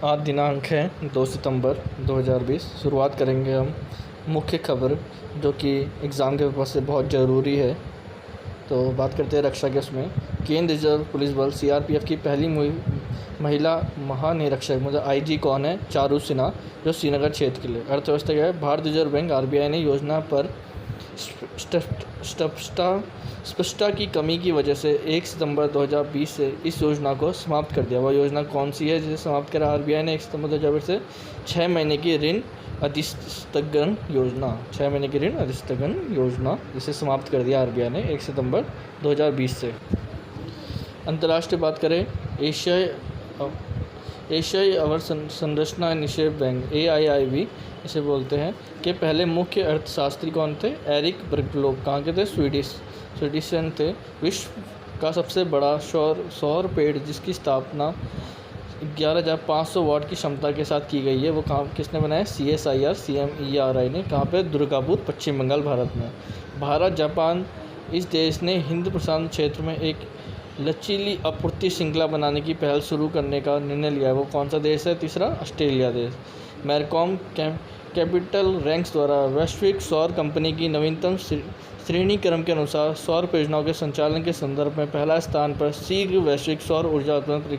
आज दिनांक है 2 सितंबर 2020। शुरुआत करेंगे हम मुख्य खबर जो कि एग्ज़ाम के पर्पज़ से बहुत ज़रूरी है। तो बात करते हैं रक्षा के उसमें। केंद्रीय रिजर्व पुलिस बल सीआरपीएफ की पहली महिला महानिरीक्षक मतलब आईजी कौन है? चारू सिन्हा, जो श्रीनगर क्षेत्र के लिए। अर्थव्यवस्था क्या है? भारतीय रिजर्व बैंक आरबीआई ने योजना पर स्पष्टता की कमी की वजह से 1 सितंबर 2020 से इस योजना को समाप्त कर दिया। वह योजना कौन सी है जिसे समाप्त करा आरबीआई ने 1 सितंबर 2020 से? 6 महीने की ऋण अधिस्थगन योजना। 6 महीने की ऋण अधिस्थगन योजना जिसे समाप्त कर दिया आरबीआई ने 1 सितंबर 2020 से। अंतर्राष्ट्रीय बात करें, एशियाई अवसंरचना निक्षेप बैंक AIIB इसे बोलते हैं के पहले मुख्य अर्थशास्त्री कौन थे? एरिक ब्रगलोव। कहाँ के थे? स्वीडिशन थे। विश्व का सबसे बड़ा सौर पेड़ जिसकी स्थापना 11,500 वाट की क्षमता के साथ की गई है, वो कहाँ किसने बनाया? CMERI ने। कहाँ पे? दुर्गापुर, पश्चिम बंगाल, भारत में। भारत जापान इस देश ने हिंद प्रशांत क्षेत्र में एक लचीली आपूर्ति श्रृंखला बनाने की पहल शुरू करने का निर्णय लिया है। वो कौन सा देश है? तीसरा, ऑस्ट्रेलिया देश। मैरकॉम कैपिटल रैंक्स द्वारा वैश्विक सौर कंपनी की नवीनतम श्रेणी क्रम के अनुसार सौर परियोजनाओं के संचालन के संदर्भ में पहला स्थान पर शीघ्र वैश्विक सौर ऊर्जा उत्पादन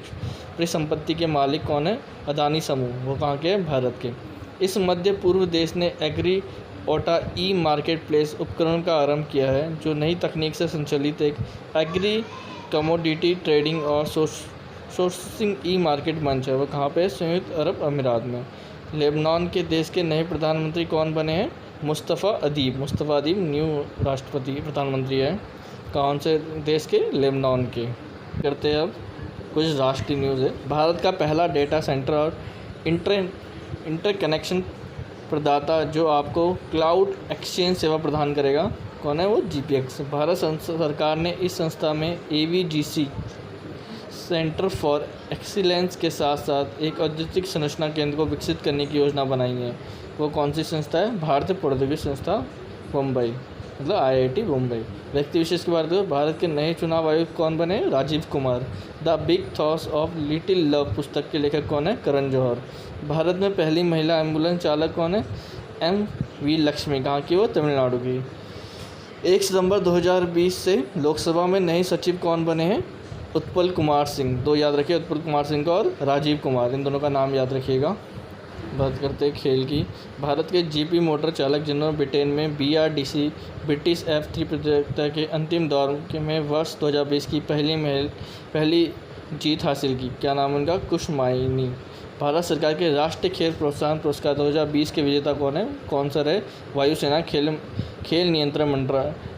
परिसंपत्ति के मालिक कौन है? अदानी समूह। वो कहाँ के? भारत के। इस मध्य पूर्व देश ने एग्री ओटा ई मार्केट प्लेस उपकरण का आरंभ किया है, जो नई तकनीक से संचालित एक एग्री कमोडिटी ट्रेडिंग और सोर्सिंग ई मार्केट मंच है। वो कहाँ पे? संयुक्त अरब अमीरात में। लेबनान के देश के नए प्रधानमंत्री कौन बने हैं? मुस्तफ़ा अदीब न्यू राष्ट्रपति प्रधानमंत्री है। कौन से देश के? लेबनान के। करते हैं अब कुछ राष्ट्रीय न्यूज़ है। भारत का पहला डेटा सेंटर और इंटरकनेक्शन प्रदाता जो आपको क्लाउड एक्सचेंज सेवा प्रदान करेगा, कौन है? वो GPX। भारत सरकार ने इस संस्था में AVGC सेंटर फॉर एक्सीलेंस के साथ साथ एक औद्योगिक संरचना केंद्र को विकसित करने की योजना बनाई है। वो कौन सी संस्था है? भारतीय प्रौद्योगिकी संस्था मुंबई, मतलब IIT मुंबई। व्यक्ति विशेष की बात करें, भारत के नए चुनाव आयुक्त कौन बने? Rajiv Kumar. The big thoughts of little love पुस्तक के लेखक कौन है? करण जौहर। भारत में पहली महिला एम्बुलेंस चालक कौन है? MV लक्ष्मी। कहाँ की? वो तमिलनाडु की। 1 सितंबर 2020 से लोकसभा में नए सचिव कौन बने हैं? उत्पल कुमार सिंह। दो याद रखिए, उत्पल कुमार सिंह और राजीव कुमार, इन दोनों का नाम याद रखिएगा। बात करते हैं खेल की। भारत के GP मोटर चालक जिन्होंने ब्रिटेन में BRDC ब्रिटिश F3 प्रतियोगिता के अंतिम दौर में वर्ष 2020 की पहली जीत हासिल की, क्या नाम उनका? कुश माइनी। भारत सरकार के राष्ट्रीय खेल प्रोत्साहन पुरस्कार 2020 के विजेता कौन है? कौन सा रहे? वायुसेना खेल नियंत्रण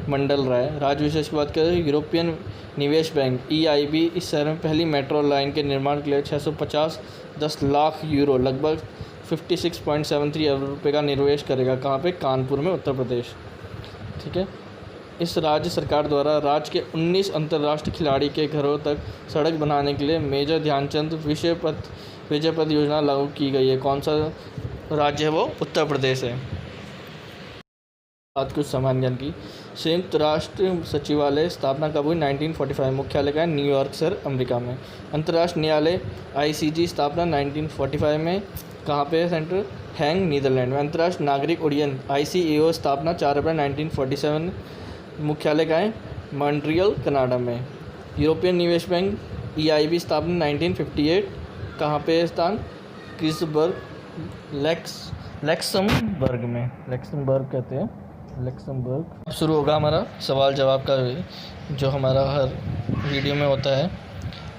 मंडल रहा है। राज्य विशेष की बात करें, यूरोपियन निवेश बैंक EIB इस शहर में पहली मेट्रो लाइन के निर्माण के लिए 650 लाख यूरो लगभग 56.73 अरब रुपये का निवेश करेगा। कहाँ पे? कानपुर में, उत्तर प्रदेश। ठीक है। इस राज्य सरकार द्वारा राज्य के 19 अंतर्राष्ट्रीय खिलाड़ी के घरों तक सड़क बनाने के लिए मेजर ध्यानचंद विजय पथ योजना लागू की गई है। कौन सा राज्य है? वो उत्तर प्रदेश है। बात कुछ सामान्य ज्ञान की। संयुक्त राष्ट्र सचिवालय स्थापना कब हुई? 1945। मुख्यालय का है न्यूयॉर्क शहर, अमेरिका में। अंतर्राष्ट्रीय न्यायालय ICJ स्थापना 1945 में। कहाँ पे है सेंटर? हैंग, नीदरलैंड में। अंतर्राष्ट्रीय नागरिक उड्डयन ICAO स्थापना 4 अप्रैल 1947। मुख्यालय का है मॉन्ट्रियल, कनाडा में। यूरोपियन निवेश बैंक EIB स्थापना 1958। कहाँ पे स्थान? क्रिसबर्ग, लैक्समबर्ग में। लैक्समबर्ग कहते हैं, लैक्समबर्ग। अब शुरू होगा हमारा सवाल जवाब का, जो हमारा हर वीडियो में होता है।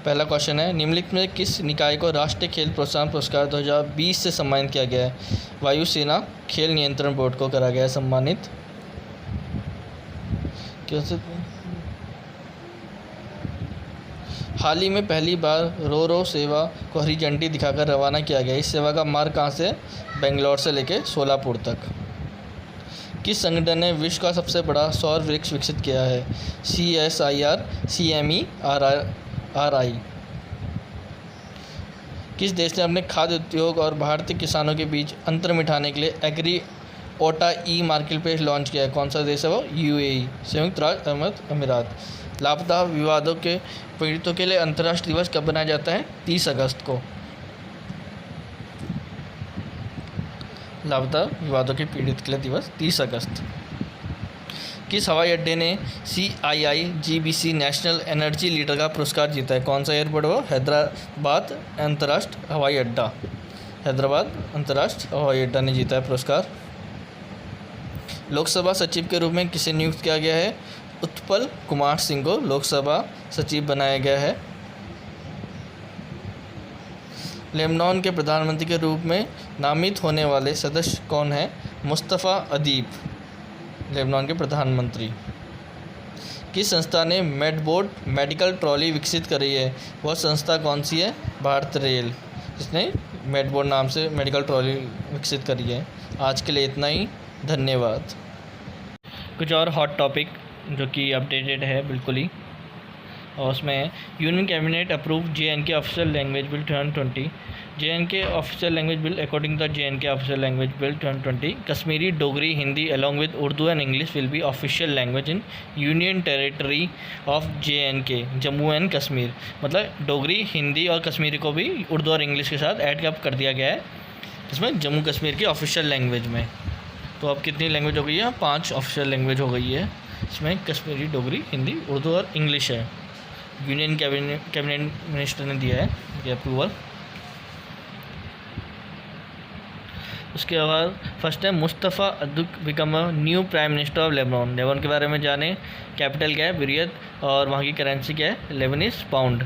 पहला क्वेश्चन है, निम्नलिखित में किस निकाय को राष्ट्रीय खेल प्रोत्साहन पुरस्कार 2020 से सम्मानित किया गया है? वायुसेना खेल नियंत्रण बोर्ड को करा गया है सम्मानित। कैसे? हाल ही में पहली बार रो सेवा को हरी झंडी दिखाकर रवाना किया गया। इस सेवा का मार्ग कहाँ से? बेंगलोर से लेकर सोलापुर तक। किस संगठन ने विश्व का सबसे बड़ा सौर वृक्ष विकसित किया है? CSIR, CMERI। किस देश ने अपने खाद्य उद्योग और भारतीय किसानों के बीच अंतर मिटाने के लिए एग्री ओटा ई मार्केट प्लेस लॉन्च किया है? कौन सा देश है वो? UAE, संयुक्त राज्य अरब अमीरात। लापता विवादों के पीड़ितों के लिए अंतर्राष्ट्रीय दिवस कब मनाया जाता है? 30 अगस्त को। लापता विवादों के पीड़ित के लिए दिवस 30 अगस्त। किस हवाई अड्डे ने CII-GBC नेशनल एनर्जी लीडर का पुरस्कार जीता है? कौन सा एयरपोर्ट वो? हैदराबाद अंतर्राष्ट्रीय हवाई अड्डा। हैदराबाद अंतर्राष्ट्रीय हवाई अड्डा ने जीता है पुरस्कार। लोकसभा सचिव के रूप में किसे नियुक्त किया गया है? उत्पल कुमार सिंह को लोकसभा सचिव बनाया गया है। लेबनान के प्रधानमंत्री के रूप में नामित होने वाले सदस्य कौन हैं? मुस्तफ़ा अदीब, लेबनान के प्रधानमंत्री। किस संस्था ने मेडबोर्ड मेडिकल ट्रॉली विकसित करी है? वह संस्था कौन सी है? भारत रेल, जिसने मेडबोर्ड नाम से मेडिकल ट्रॉली विकसित करी है। आज के लिए इतना ही, धन्यवाद। कुछ और हॉट टॉपिक जो कि अपडेटेड है बिल्कुल ही, और उसमें union cabinet approve JNK official language bill 2020। JNK official language bill according the JNK official language bill 2020, Kashmiri, Dogri, Hindi along with Urdu and English will be official language in union territory of JNK, Jammu and Kashmir. मतलब डोगरी, हिंदी और कश्मीरी को भी उर्दू और English के साथ add कर दिया गया है इसमें जम्मू कश्मीर की ऑफिशियल लैंग्वेज में। तो अब कितनी लैंग्वेज हो गई है? 5 ऑफिशियल लैंग्वेज हो गई है। इसमें कश्मीरी, डोगरी, हिंदी, उर्दू और इंग्लिश है। यूनियन कैबिनेट मिनिस्टर ने दिया है ये अप्रूवल। उसके बाद फर्स्ट है Mustafa Adib become a new prime minister of Lebanon. Lebanon के बारे में जाने। कैपिटल क्या है? बेरूत, और वहाँ की करेंसी क्या है? Lebanese pound.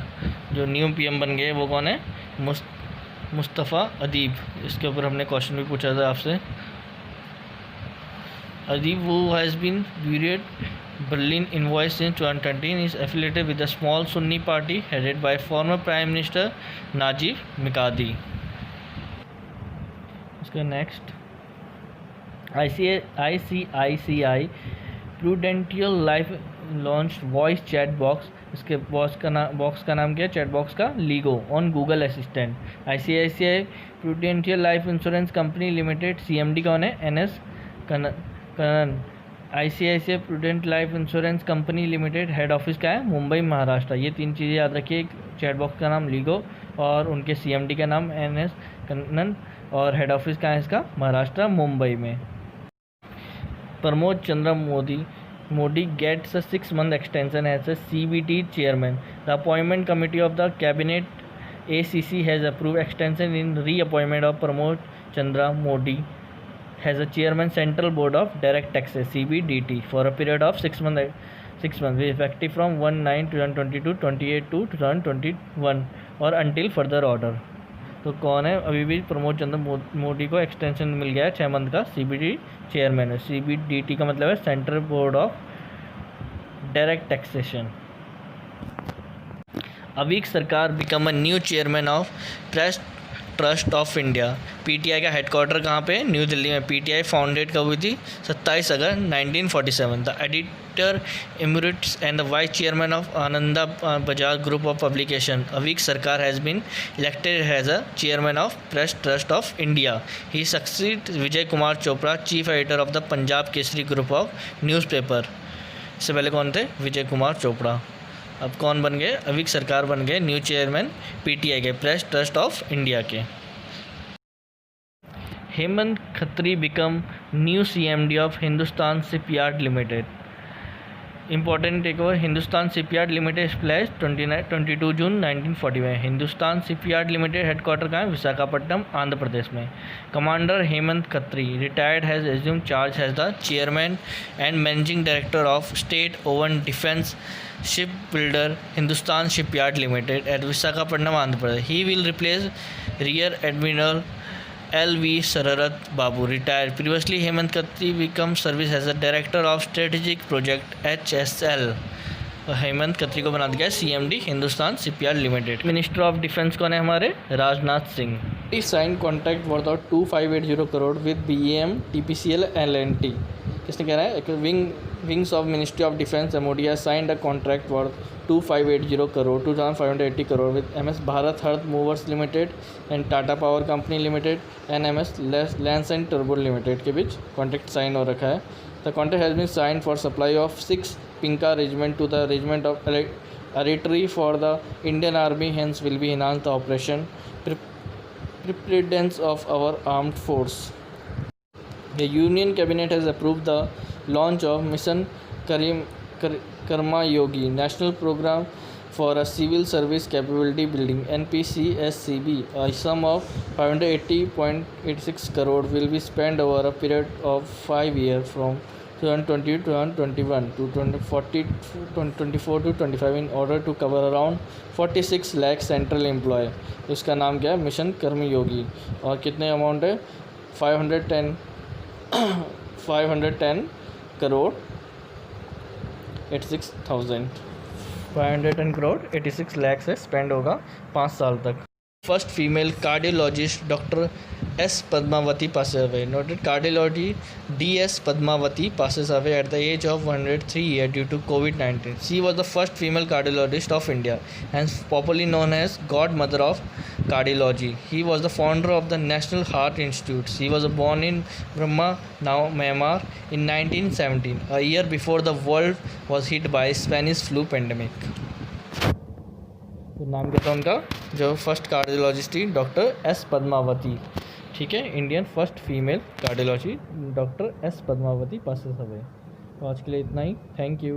जो न्यू PM बन गए वो कौन है? मुस्तफ़ा अदीब। इसके ऊपर हमने क्वेश्चन भी पूछा था आपसे। Adib, who has been buried Berlin envoy since 2013, is affiliated with the small Sunni party headed by former Prime Minister Najib Mikati. उसके next ICICI Prudential Life launched voice chat box. इसके box का नाम क्या है? Chat box का LIGO on Google assistant. ICICI Prudential Life Insurance Company Limited CMD कौन है? NS Kannan. ICICI prudent life insurance company limited head office का है? मुंबई, महाराष्ट्र। ये 3 चीज़ें याद रखिए। चैट बॉक्स का नाम लीगो और उनके CMD का नाम NS कन्नन, और हेड ऑफिस का है इसका महाराष्ट्र, मुंबई में। Pramod Chandra Modi gets a 6-month extension as a CBT chairman. The appointment committee of the cabinet ACC has approved extension in reappointment of Pramod Chandra Modi has a chairman Central Board of Direct Taxes CBDT for a period of 6 months effective from 1/9/2022 28/2/2021 और until further order। तो कौन है? अभी भी प्रमोद चंद्र मोदी को extension मिल गया है 6 month का। CBD चेयरमैन है। CBDT का मतलब है central board of direct taxation. Aveek Sarkar become a new chairman of press trust of India. PTI का हेडक्वार्टर कहाँ पे? न्यू दिल्ली में। PTI फाउंडेड कब हुई थी? 27 अगस्त 1947। The editor emeritus and the vice chairman of Ananda Bajaj group of publication. Aveek Sarkar has been elected has a chairman of press trust of India. He succeed Vijay Kumar Chopra, chief editor of the Punjab Kesari group of newspaper. इससे पहले कौन थे? विजय कुमार चोपड़ा। अब कौन बन गए? अवीक सरकार बन गए न्यू चेयरमैन PTI के, प्रेस ट्रस्ट ऑफ इंडिया के। Hemant Khatri become new CMD of Hindustan shipyard limited. Important take over. Hindustan shipyard limited splash 22 June 1940 में। हिंदुस्तान शिपयार्ड लिमिटेड हेडक्वार्टर कहाँ है? विशाखापट्टनम, आंध्र प्रदेश में। Commander Hemant Khatri retired has assume charge has the chairman and managing director of state owned defence ship builder Hindustan shipyard limited at Visakhapatnam, Andhra Pradesh. He will replace rear admiral LV Sararat Babu, retired. Previously, Hemant Khatri became service as a director of strategic project HSL. Hemant Khatri को बना दिया CMD Hindustan shipyard limited. Minister of defence कौन है हमारे? Rajnath Singh. Sign contract worth of 2580 crore with BEM TPCL L&T। किसने कह रहा है? Wings of ministry of defence MOD has signed a contract worth 2580 crore 2580 crore with MS Bharat Earth Movers Limited and Tata Power Company Limited and MS Lance and Turbo Limited के बीच contract sign हो रखा है। The contract has been sign for supply of 6 Pinka regiment to the regiment of artillery for the Indian Army, hence will be enhanced the operation preparedness of our armed force। The Union Cabinet has approved the launch of Mission Karma Yogi, National Program for a Civil Service Capability Building (NPCSCB). A sum of 580.86 crore will be spent over a period of 5 years from 2020 to 2021 to 2024 to 25 in order to cover around 46 lakh central employee. इसका नाम क्या है? Mission कर्मयोगी। और कितने amount है? 510 करोड़ 86,000 510 करोड़ 86 लाख से spend होगा 5 साल तक। First female cardiologist doctor S Padmavati passes away. Noted cardiology D.S. Padmavati passes away at the age of 103 years due to COVID-19. She was the first female cardiologist of India and popularly known as godmother of cardiology. He was the founder of the National Heart Institute. She was born in Burma, now Myanmar, in 1917, a year before the world was hit by Spanish flu pandemic. तो नाम क्या था उनका, जो first cardiologist थी, doctor S Padmavati. ठीक है, Indian first female cardiology doctor S Padmavati passes away. तो आज के लिए इतना ही। Thank you.